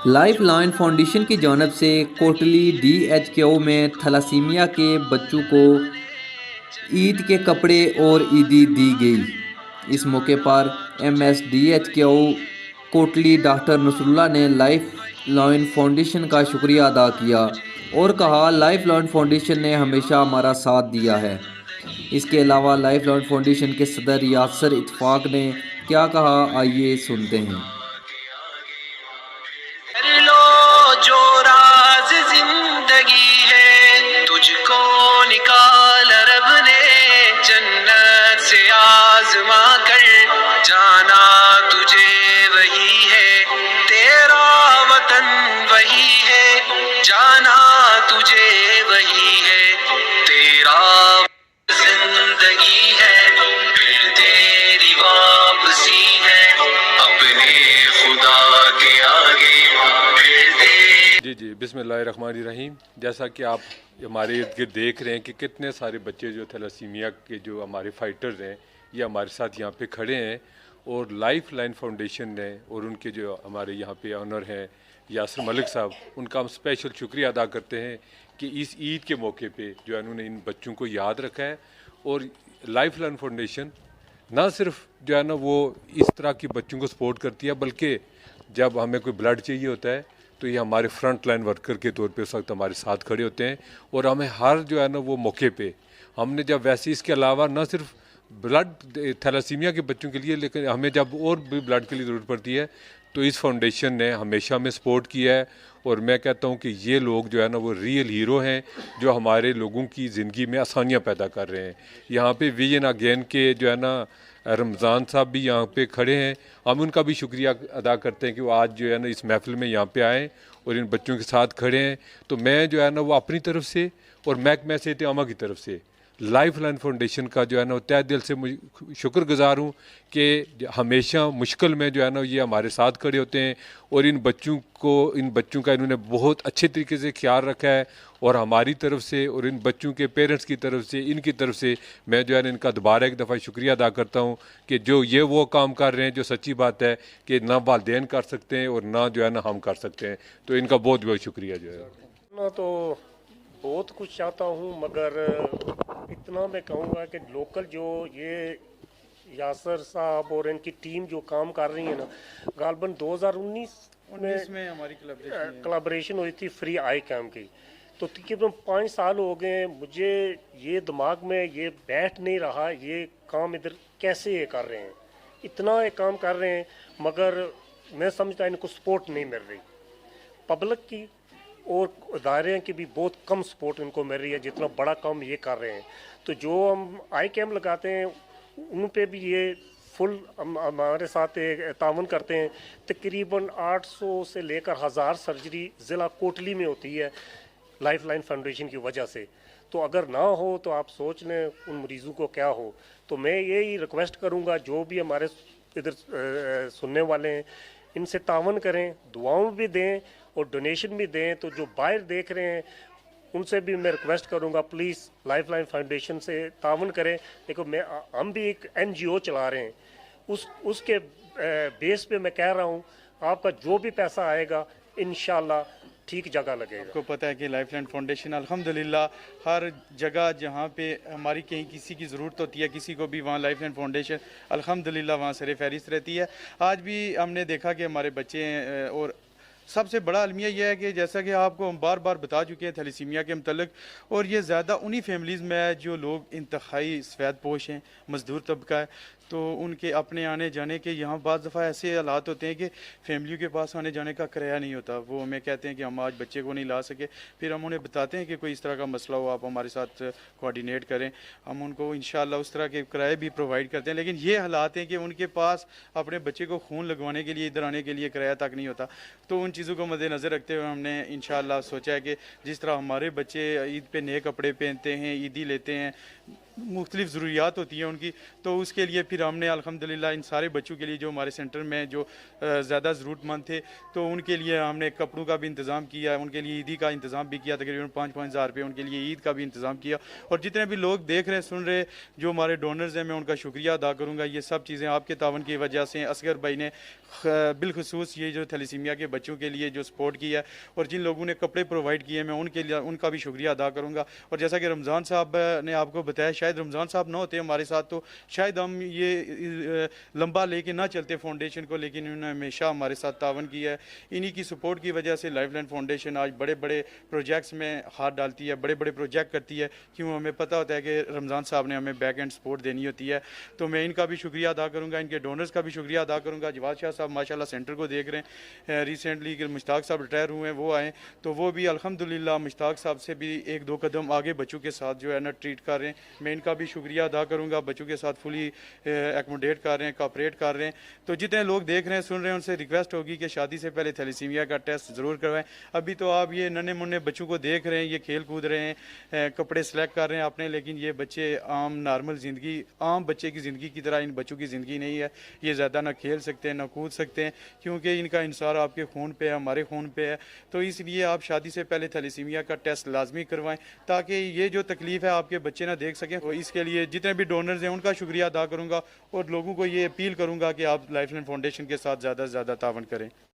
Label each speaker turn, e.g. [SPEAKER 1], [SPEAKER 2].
[SPEAKER 1] Life line foundation की जानब से कोटली DHQ में थलासीमिया के बच्चों को ईद के कपड़े और ईदी दी गई। इस मौके पर MSDHQ कोटली डॉक्टर नसरुल्लाह ने लाइफ लाइन फाउंडेशन का शुक्रिया अदा किया और कहा, लाइफ लाइन फाउंडेशन ने हमेशा हमारा साथ दिया है। इसके अलावा लाइफ लाइन फाउंडेशन के सदर यासर इत्तफाक ने क्या कहा, आइए सुनते हैं।
[SPEAKER 2] लो जो राज जिंदगी है, तुझको निकाल रब ने जन्नत से आजमा कर, जाना तुझे वही है, तेरा वतन वही है, जाना तुझे वही है, तेरा जिंदगी है, फिर तेरी वापसी है, अपने खुदा के आगे फिर
[SPEAKER 3] जी जी बिस्मिल्लाहिर्रहमानिर्रहीम। जैसा कि आप हमारे इर्द गिर्द देख रहे हैं कि कितने सारे बच्चे जो थैलेसीमिया के जो हमारे फाइटर्स हैं ये हमारे साथ यहाँ पे खड़े हैं और लाइफ लाइन फाउंडेशन ने और उनके जो हमारे यहाँ पे ऑनर हैं यासर मलिक साहब, उनका हम स्पेशल शुक्रिया अदा करते हैं कि इस ईद के मौके पे जो है उन्होंने इन बच्चों को याद रखा है। और लाइफ लाइन फाउंडेशन ना सिर्फ जो है ना वो इस तरह की बच्चों को सपोर्ट करती है, बल्कि जब हमें कोई ब्लड चाहिए होता है तो ये हमारे फ्रंट लाइन वर्कर के तौर पे उस वक्त हमारे साथ खड़े होते हैं और हमें हर जो है ना वो मौके पे हमने जब वैसे इसके अलावा ना सिर्फ ब्लड थैलेसीमिया के बच्चों के लिए, लेकिन हमें जब और भी ब्लड के लिए ज़रूरत पड़ती है तो इस फाउंडेशन ने हमेशा हमें सपोर्ट किया है। और मैं कहता हूँ कि ये लोग जो है ना वो रियल हीरो हैं जो हमारे लोगों की ज़िंदगी में आसानियाँ पैदा कर रहे हैं। यहाँ पे विजन अगेन के जो है ना रमज़ान साहब भी यहाँ पे खड़े हैं, हम उनका भी शुक्रिया अदा करते हैं कि वो आज जो है ना इस महफिल में यहाँ पे आए और इन बच्चों के साथ खड़े हैं। तो मैं जो है ना वो अपनी तरफ से और महकमा सेहत आमा की तरफ से लाइफ लाइन फाउंडेशन का जो है ना तहे दिल से मुझे शुक्रगुजार हूँ कि हमेशा मुश्किल में जो है ना ये हमारे साथ खड़े होते हैं और इन बच्चों का इन्होंने बहुत अच्छे तरीके से ख्याल रखा है। और हमारी तरफ से और इन बच्चों के पेरेंट्स की तरफ से, इनकी तरफ से मैं जो है ना इनका दोबारा एक दफ़ा शुक्रिया अदा करता हूँ कि जो ये वो काम कर रहे हैं जो सच्ची बात है कि ना वालिदैन कर सकते हैं और ना जो है ना हम कर सकते हैं। तो इनका बहुत बहुत शुक्रिया जो है
[SPEAKER 4] ना। तो बहुत कुछ चाहता हूँ मगर इतना मैं कहूँगा कि लोकल जो ये यासर साहब और इनकी टीम जो काम कर रही है ना, गालबन 2019 में
[SPEAKER 5] हमारी
[SPEAKER 4] कोलैबोरेशन हुई थी फ्री आई कैम की। तो तकरीबन 5 साल हो गए, मुझे ये दिमाग में ये बैठ नहीं रहा ये काम इधर कैसे ये कर रहे हैं, इतना ये काम कर रहे हैं मगर मैं समझता इनको सपोर्ट नहीं मिल रही पब्लिक की और इदारे की भी बहुत कम सपोर्ट इनको मिल रही है जितना बड़ा काम ये कर रहे हैं। तो जो हम आई कैम लगाते हैं उन पे भी ये फुल हमारे साथ तावन करते हैं। तकरीबन 800 से लेकर 1000 सर्जरी ज़िला कोटली में होती है लाइफ लाइन फाउंडेशन की वजह से। तो अगर ना हो तो आप सोच लें उन मरीज़ों को क्या हो। तो मैं यही रिक्वेस्ट करूँगा जो भी हमारे इधर सुनने वाले हैं इनसे तावन करें, दुआओं भी दें और डोनेशन भी दें। तो जो बाहर देख रहे हैं उनसे भी मैं रिक्वेस्ट करूंगा प्लीज़ लाइफ लाइन फाउंडेशन से तावन करें। देखो हम भी एक NGO चला रहे हैं, उसके बेस पे मैं कह रहा हूँ आपका जो भी पैसा आएगा इंशाल्लाह ठीक जगह लगेगा।
[SPEAKER 5] आपको पता है कि लाइफ लाइन फाउंडेशन अल्हम्दुलिल्लाह हर जगह जहाँ पे हमारी कहीं किसी की ज़रूरत होती है किसी को भी वहाँ लाइफ लाइन फाउंडेशन अल्हम्दुलिल्लाह वहाँ सर फहरिस्त रहती है। आज भी हमने देखा कि हमारे बच्चे हैं और सबसे बड़ा अलमिया यह है कि जैसा कि आपको हम बार बार बता चुके हैं थैलेसीमिया के मतलब, और ये ज़्यादा उन्हीं फैमिलीज़ में है जो लोग इंतहाई सफ़ेद पोश हैं, मज़दूर तबका है। तो उनके अपने आने जाने के यहाँ बाज़ दफ़ा ऐसे हालात होते हैं कि फैमिलियों के पास आने जाने का किराया नहीं होता। वो हमें कहते हैं कि हम आज बच्चे को नहीं ला सके, फिर हम उन्हें बताते हैं कि कोई इस तरह का मसला हो आप हमारे साथ कोऑर्डिनेट करें, हम उनको इंशाल्लाह उस तरह के किराए भी प्रोवाइड करते हैं। लेकिन ये हालात हैं कि उनके पास अपने बच्चे को खून लगवाने के लिए इधर आने के लिए किराया तक नहीं होता। तो उन चीज़ों को मद्देनज़र रखते हुए हमने इंशाल्लाह सोचा है कि जिस तरह हमारे बच्चे ईद पे नए कपड़े पहनते हैं, ईदी लेते हैं, मुख्तलिफ़ ज़रूरियात होती हैं उनकी, तो उसके लिए फिर हमने अल्हम्दुलिल्लाह इन सारे बच्चों के लिए जो हमारे सेंटर में जो ज़्यादा ज़रूरतमंद थे तो उनके लिए हमने कपड़ों का भी इंतज़ाम किया, उनके लिए ईदी का इंतज़ाम भी किया, तकरीबन 5-5 हज़ार रुपये उनके लिए ईद का भी इंतज़ाम किया। और जितने भी लोग देख रहे हैं सुन रहे जो हमारे डोनर्स हैं मैं उनका शुक्रिया अदा करूँगा। ये सब चीज़ें आपके तावन की वजह से असगर भाई ने बिलखसूस ये जो थैलेसीमिया के बच्चों के लिए जो सपोर्ट किया है और जिन लोगों ने कपड़े प्रोवाइड किए मैं उनके लिए उनका भी शुक्रिया अदा करूँगा। और जैसा कि रमज़ान साहब ने आपको बताया, शायद रमज़ान साहब ना होते हमारे साथ तो शायद हम ये लंबा लेके ना चलते फाउंडेशन को, लेकिन उन्होंने हमेशा हमारे साथ तावन किया है। इन्हीं की सपोर्ट की वजह से लाइफलाइन फाउंडेशन आज बड़े बड़े प्रोजेक्ट्स में हाथ डालती है, बड़े बड़े प्रोजेक्ट करती है, क्यों हमें पता होता है कि रमज़ान साहब ने हमें बैक एंड सपोर्ट देनी होती है। तो मैं इनका भी शुक्रिया अदा करूँगा, इनके डोनर्स का भी शुक्रिया अदा करूँगा। जवाद शाह साहब माशाल्लाह सेंटर को देख रहे हैं, रिसेंटली कि मुश्ताक साहब रिटायर हुए हैं, वो आए तो वो भी अल्हम्दुलिल्लाह मुश्ताक साहब से भी एक दो कदम आगे बच्चों के साथ जो है ना ट्रीट कर रहे हैं। मैं इनका भी शुक्रिया अदा करूँगा, बच्चों के साथ फुली एकोमोडेट कर रहे हैं, कोऑपरेट कर रहे हैं। तो जितने लोग देख रहे हैं सुन रहे हैं उनसे रिक्वेस्ट होगी कि शादी से पहले थैलेसीमिया का टेस्ट ज़रूर करवाएं। अभी तो आप ये नन्हे मुन्ने बच्चों को देख रहे हैं, ये खेल कूद रहे हैं, कपड़े सेलेक्ट कर रहे हैं अपने, लेकिन ये बच्चे आम नॉर्मल ज़िंदगी, आम बच्चे की ज़िंदगी की तरह इन बच्चों की ज़िंदगी नहीं है। ये ज़्यादा ना खेल सकते हैं ना कूद सकते हैं, क्योंकि इनका इंसार आपके खून पे है, हमारे खून पे है। तो इसलिए आप शादी से पहले थैलेसीमिया का टेस्ट लाजमी करवाएं, ताकि ये जो तकलीफ़ है आपके बच्चे ना देख सकें। तो इसके लिए जितने भी डोनर्स हैं उनका शुक्रिया अदा करूँगा और लोगों को ये अपील करूँगा कि आप लाइफलाइन फाउंडेशन के साथ ज़्यादा से ज़्यादा तावन करें।